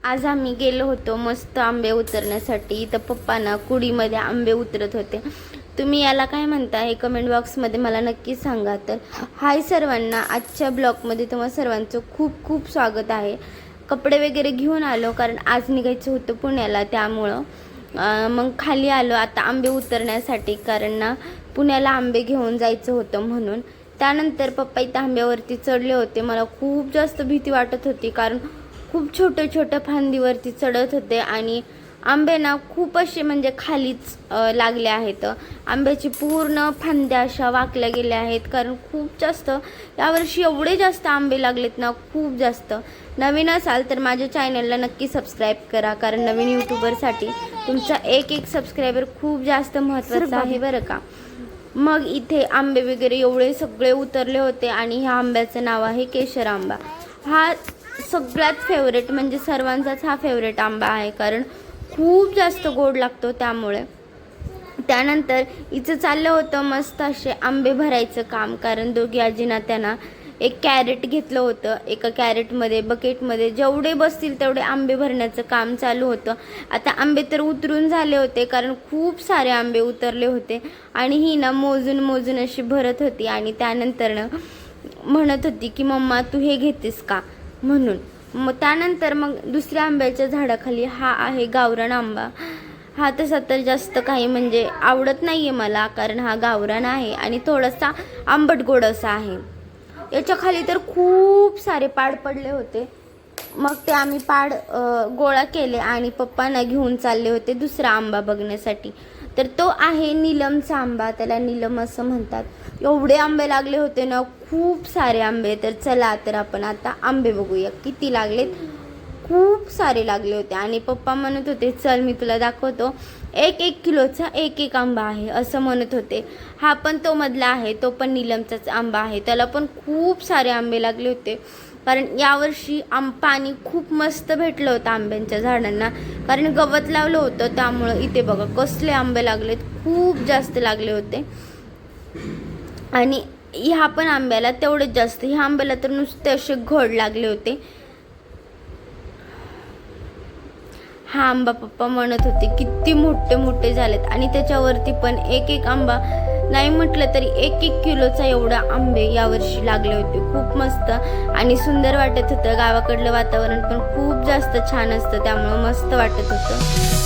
आज आम्ही गेलो होतो मस्त आंबे उतरण्यासाठी. तर पप्पा ना कुडीमध्ये आंबे उतरत होते. तुम्ही याला काय म्हणता हे कमेंट बॉक्समध्ये मला नक्की सांगा. तर हाय सर्वांना, आजच्या ब्लॉगमध्ये तुम्हा सर्वांचं खूप खूप स्वागत आहे. कपडे वगैरे घेऊन आलो कारण आज निघायचं होतं पुण्याला, त्यामुळं मग खाली आलो आता आंबे उतरण्यासाठी, कारण ना पुण्याला आंबे घेऊन जायचं होतं म्हणून. त्यानंतर पप्पा इथं आंब्यावरती चढले होते. मला खूप जास्त भीती वाटत होती कारण खूप छोटे छोटे फांदीवरती चढत होते आणि आंबे ना खूप असे म्हणजे खालीच लागले आहेत. आंब्याची पूर्ण फांद्या अशा वाकल्या गेल्या आहेत कारण खूप जास्त यावर्षी एवढे जास्त आंबे लागलेत ना, खूप जास्त. नवीन असाल तर माझ्या चॅनलला नक्की सबस्क्राईब करा, कारण नवीन यूट्यूबरसाठी तुमचा एक एक सबस्क्रायबर खूप जास्त महत्त्वाचा आहे बरं का. मग इथे आंबे वगैरे एवढे सगळे उतरले होते आणि ह्या आंब्याचं नाव आहे केशर आंबा. हा सगळ्यात फेवरेट म्हणजे सर्वांचाच हा फेवरेट आंबा आहे कारण खूप जास्त गोड लागतो त्यामुळे. त्यानंतर इथं चाललं होतं मस्त असे आंबे भरायचं काम, कारण दोघी आजींना त्यांना एक कॅरेट घेतलं होतं. एका कॅरेटमध्ये बकेटमध्ये जेवढे बसतील तेवढे आंबे भरण्याचं काम चालू होतं. आता आंबे तर उतरून झाले होते कारण खूप सारे आंबे उतरले होते आणि ही ना मोजून मोजून अशी भरत होती आणि त्यानंतर म्हणत होती की मम्मा तू हे घेतेस का म्हणून. मग त्यानंतर मग दुसऱ्या आंब्याच्या झाडाखाली हा आहे गावरान आंबा. हा तसा तर जास्त काही म्हणजे आवडत नाही आहे मला, कारण हा गावरान आहे आणि थोडासा आंबट गोड असा आहे. याच्या खाली तर खूप सारे पाड पडले होते. मग ते आम्ही पाड गोळा केले आणि पप्पांना घेऊन चालले होते दुसरा आंबा बघण्यासाठी. तर तो आहे नीलमचा आंबा, त्याला नीलम असं म्हणतात. एवढे आंबे लागले होते ना, खूप सारे आंबे. तर चला तर आपण आता आंबे बघूया किती लागलेत. खूप सारे लागले होते आणि पप्पा म्हणत होते चल मी तुला दाखवतो, 1-1 किलोचा एक एक आंबा आहे असं म्हणत होते. हा पण तो मधला आहे, तो पण नीलमचाच आंबा आहे. त्याला पण खूप सारे आंबे लागले होते कारण यावर्षी पाणी खूप मस्त भेटलं होतं आंब्यांच्या झाडांना, कारण गवत लावलं होतं त्यामुळं. इथे बघा कसले आंबे लागलेत, खूप जास्त लागले होते. आणि ह्या पण आंब्याला तेवढेच जास्त, ह्या आंब्याला तर नुसते असे घड लागले होते. हा आंबा पप्पा म्हणत होते किती मोठे मोठे झालेत आणि त्याच्यावरती पण एक एक आंबा नाही म्हटलं तरी 1-1 किलोचा एवढा आंबे यावर्षी लागले होते. खूप मस्त आणि सुंदर वाटत होतं. गावाकडलं वातावरण पण खूप जास्त छान असतं त्यामुळं मस्त वाटत होतं.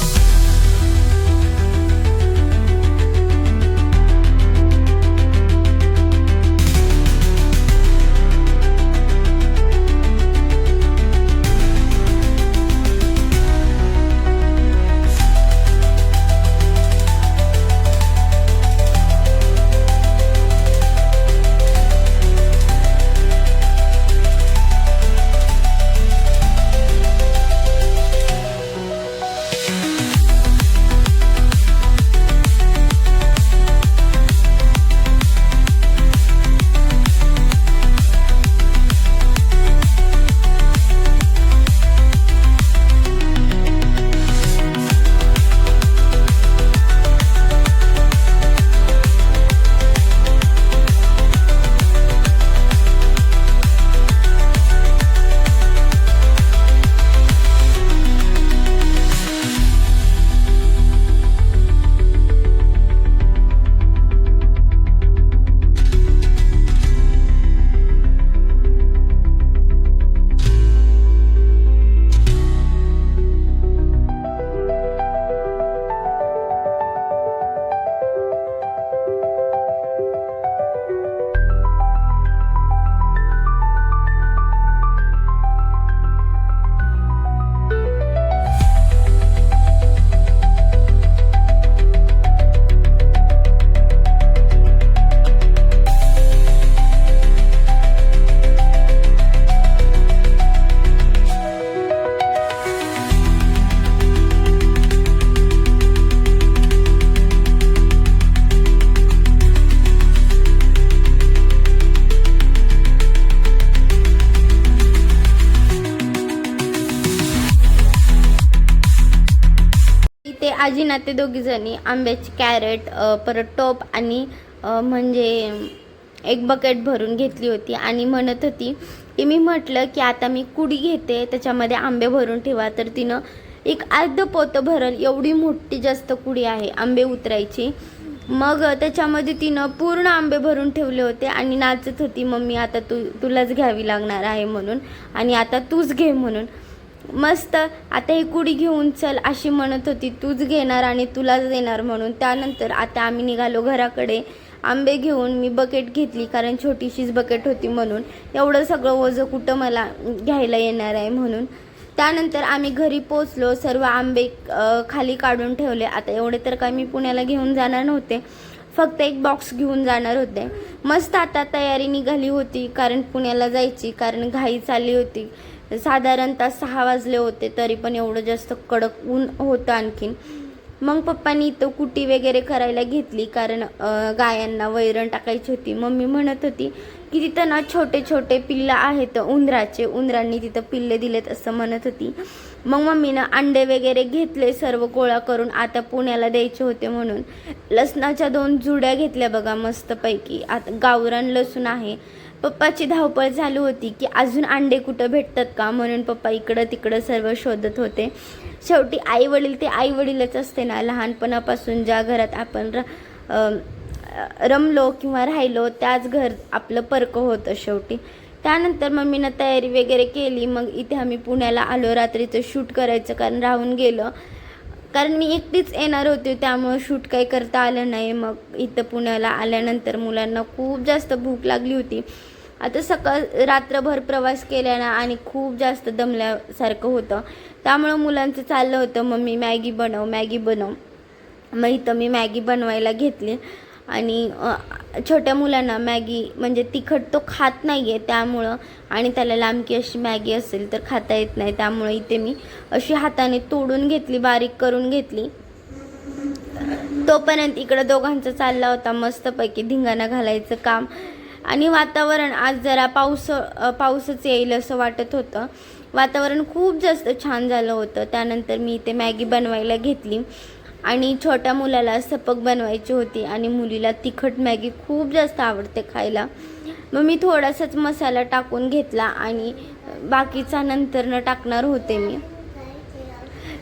आजी ना ते दोघी जणी आंब्याची कॅरेट परत टोप आणि म्हणजे एक बकेट भरून घेतली होती आणि म्हणत होती की मी म्हटलं की आता मी कुडी घेते, त्याच्यामध्ये आंबे भरून ठेवा. तर तिनं एक अर्ध पोतं भरल एवढी मोठी जास्त कुडी आहे आंबे उतरायची. मग त्याच्यामध्ये तिनं पूर्ण आंबे भरून ठेवले होते आणि नाचत होती, मम्मी आता तुलाच घ्यावी लागणार आहे म्हणून, आणि आता तूच घे म्हणून. मस्त आता ही कुडी घेऊन चल अशी म्हणत होती, तूच घेणार आणि तुलाच देणार म्हणून. त्यानंतर आता आम्ही निघालो घराकडे. आंबे घेऊन मी बकेट घेतली, कारण छोटीशीच बकेट होती म्हणून, एवढं सगळं ओझं कुठं मला घ्यायला येणार आहे म्हणून. त्यानंतर आम्ही घरी पोचलो, सर्व आंबे खाली काढून ठेवले. आता एवढे तर काय मी पुण्याला घेऊन जाणार नव्हते, फक्त एक बॉक्स घेऊन जाणार होते. मस्त आता तयारी निघाली होती कारण पुण्याला जायची, कारण घाई चालली होती. साधारणतः 6 वाजले होते, तरी पण एवढं जास्त कडक ऊन होतं आणखीन. मग पप्पांनी इथं कुटी वगैरे करायला घेतली, कारण गायांना वैरण टाकायची होती. मम्मी म्हणत होती की तिथं ना छोटे छोटे पिल्लं आहेत उंदराचे, उंदरांनी तिथं पिल्ले दिलेत असं म्हणत होती. मग मम्मीनं अंडे वगैरे घेतले सर्व गोळा करून, आता पुण्याला द्यायचे होते म्हणून. लसणाच्या 2 जुड्या घेतल्या बघा मस्तपैकी. आता गावरान लसूण आहे. पप्पाची धावपळ झाली होती की अजून अंडे कुठं भेटतात का म्हणून पप्पा इकडं तिकडं सर्व शोधत होते. शेवटी आई वडील ते आई वडीलच असते ना, लहानपणापासून ज्या घरात आपण रमलो किंवा राहिलो त्याच घर आपलं परक होतं शेवटी. त्यानंतर मम्मीनं तयारी वगैरे केली. मग इथे आम्ही पुण्याला आलो. रात्रीचं शूट करायचं कारण राहून गेलं, कारण मी एकटीच येणार होते त्यामुळं शूट काही करता आलं नाही. मग इथं पुण्याला आल्यानंतर मुलांना खूप जास्त भूक लागली होती. आता रात्रभर प्रवास केल्यानं आणि खूप जास्त दमल्यासारखं होतं, त्यामुळं मुलांचं चाललं होतं मम्मी मॅगी बनव मॅगी बनव. मग इथं मी मॅगी बनवायला घेतली आणि छोट्या मुलांना मॅगी म्हणजे तिखट तो खात नाही आहे त्यामुळं, आणि त्याला लांबकी अशी मॅगी असेल तर खाता येत नाही, त्यामुळं इथे मी अशी हाताने तोडून घेतली, बारीक करून घेतली. तोपर्यंत इकडं दोघांचं चालला होता मस्तपैकी धिंगाणा घालायचं काम. आणि वातावरण आज जरा पाऊसच येईल असं वाटत होतं. वातावरण खूप जास्त छान झालं होतं. त्यानंतर मी इथे मॅगी बनवायला घेतली आणि छोट्या मुलाला सपक बनवायची होती आणि मुलीला तिखट मॅगी खूप जास्त आवडते खायला. मग मी थोडासाच मसाला टाकून घेतला आणि बाकीचा नंतर टाकणार होते मी.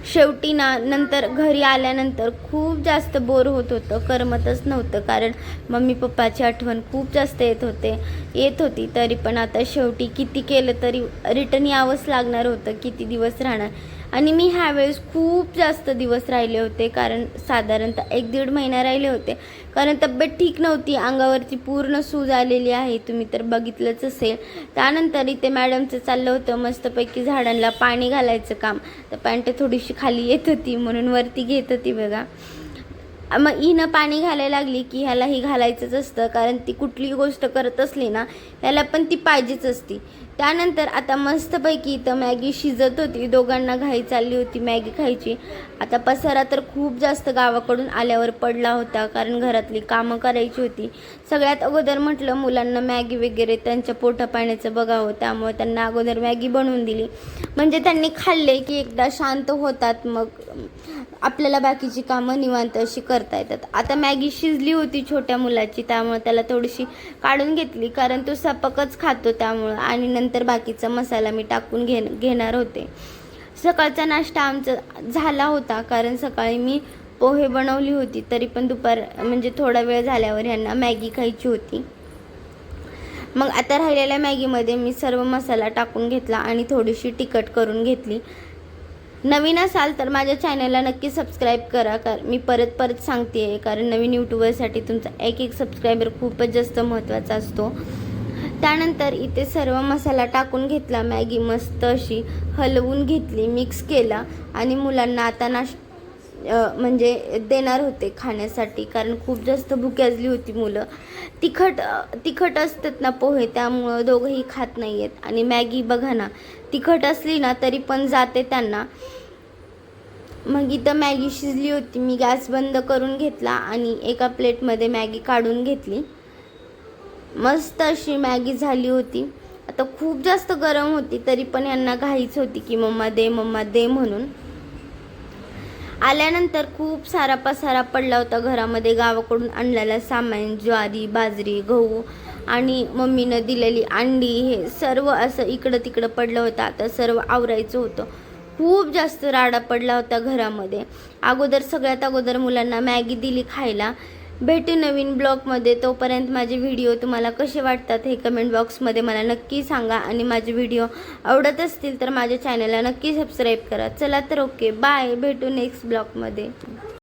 शेवटी नंतर घरी आल्यानंतर खूप जास्त बोर होत होतं, करमतच नव्हतं, कारण मम्मी पप्पाची आठवण खूप जास्त येत होती. तरी पण आता शेवटी किती केलं तरी रिटर्न यावंच लागणार होतं, किती दिवस राहणार. आणि मी ह्यावेळेस खूप जास्त दिवस राहिले होते, कारण साधारणतः 1-1.5 महिना राहिले होते, कारण तब्येत ठीक नव्हती, अंगावरती पूर्ण सूज आलेली आहे, तुम्ही तर बघितलंच असेल. त्यानंतर इथे मॅडमचं चाललं होतं मस्तपैकी झाडांना पाणी घालायचं काम. तर पॅन्ट थोडीशी खाली येत होती म्हणून वरती घेत होती बघा. मग हिनं पाणी घालायला लागली की ह्याला ही घालायचंच असतं, कारण ती कुठली गोष्ट करत असली ना ह्याला पण ती पाहिजेच असती. त्यानंतर आता मस्तपैकी इथं मॅगी शिजत होती, दोघांना घाई चालली होती मॅगी खायची. आता पसारा तर खूप जास्त गावाकडून आल्यावर पडला होता, कारण घरातली कामं करायची होती. सगळ्यात अगोदर म्हटलं मुलांना मॅगी वगैरे त्यांच्या पोटापाण्याचं बघावं, त्यामुळे त्यांना अगोदर मॅगी बनवून दिली, म्हणजे त्यांनी खाल्ले की एकदा शांत होतात, मग आपल्याला बाकीची कामं निवांत अशी करता येतात. आता मॅगी शिजली होती छोट्या मुलाची, त्यामुळे त्याला थोडीशी काढून घेतली, कारण तो सपकच खातो त्यामुळं, आणि नंतर बाकीचा मसाला मी टाकून घेणार होते. सकाळचा नाश्ता आमचा झाला होता, कारण सकाळी मी पोहे बनवली होती, तरी पण दुपार म्हणजे थोडा वेळ झाल्यावर ह्यांना मॅगी खायची होती. मग आता राहिलेल्या मॅगीमध्ये मी सर्व मसाला टाकून घेतला आणि थोडीशी तिखट करून घेतली. नवीन असाल तर माझ्या चॅनलला नक्की सबस्क्राईब करा, कारण मी परत सांगते आहे, कारण नवीन यूट्यूबरसाठी तुमचा एक सबस्क्रायबर खूपच जास्त महत्त्वाचा असतो. त्यानंतर इथे सर्व मसाला टाकून घेतला, मॅगी मस्त अशी हलवून घेतली, मिक्स केला आणि मुलांना आता म्हणजे देणार होते खाण्यासाठी, कारण खूप जास्त भुक्याजली होती मुलं. तिखट असतात ना पोहे, त्यामुळं दोघंही खात नाही आहेत. आणि मॅगी बघा ना, तिखट असली ना तरी पण जाते त्यांना. मग इथं मॅगी शिजली होती, मी गॅस बंद करून घेतला आणि एका प्लेटमध्ये मॅगी काढून घेतली. मस्त अशी मॅगी झाली होती. आता खूप जास्त गरम होती, तरी पण यांना घाईच होती की मम्मा दे म्हणून. आल्यानंतर खूप सारा पसारा पडला होता घरामध्ये, गावाकडून आणलेला सामान, ज्वारी, बाजरी, गहू आणि मम्मीनं दिलेली अंडी हे सर्व असं इकडं तिकडं पडलं होतं. आता सर्व आवरायचं होतं. खूप जास्त राडा पडला होता घरामध्ये. सगळ्यात अगोदर मुलांना मॅगी दिली खायला. भेटू नवीन ब्लॉगमध्ये. तोपर्यंत माझे व्हिडिओ तुम्हाला कसे वाटतात हे कमेंट बॉक्समध्ये मला नक्की सांगा. आणि माझे व्हिडिओ आवडत असतील तर माझ्या चॅनलला नक्की सबस्क्राईब करा. चला तर ओके बाय. भेटू नेक्स्ट ब्लॉगमध्ये.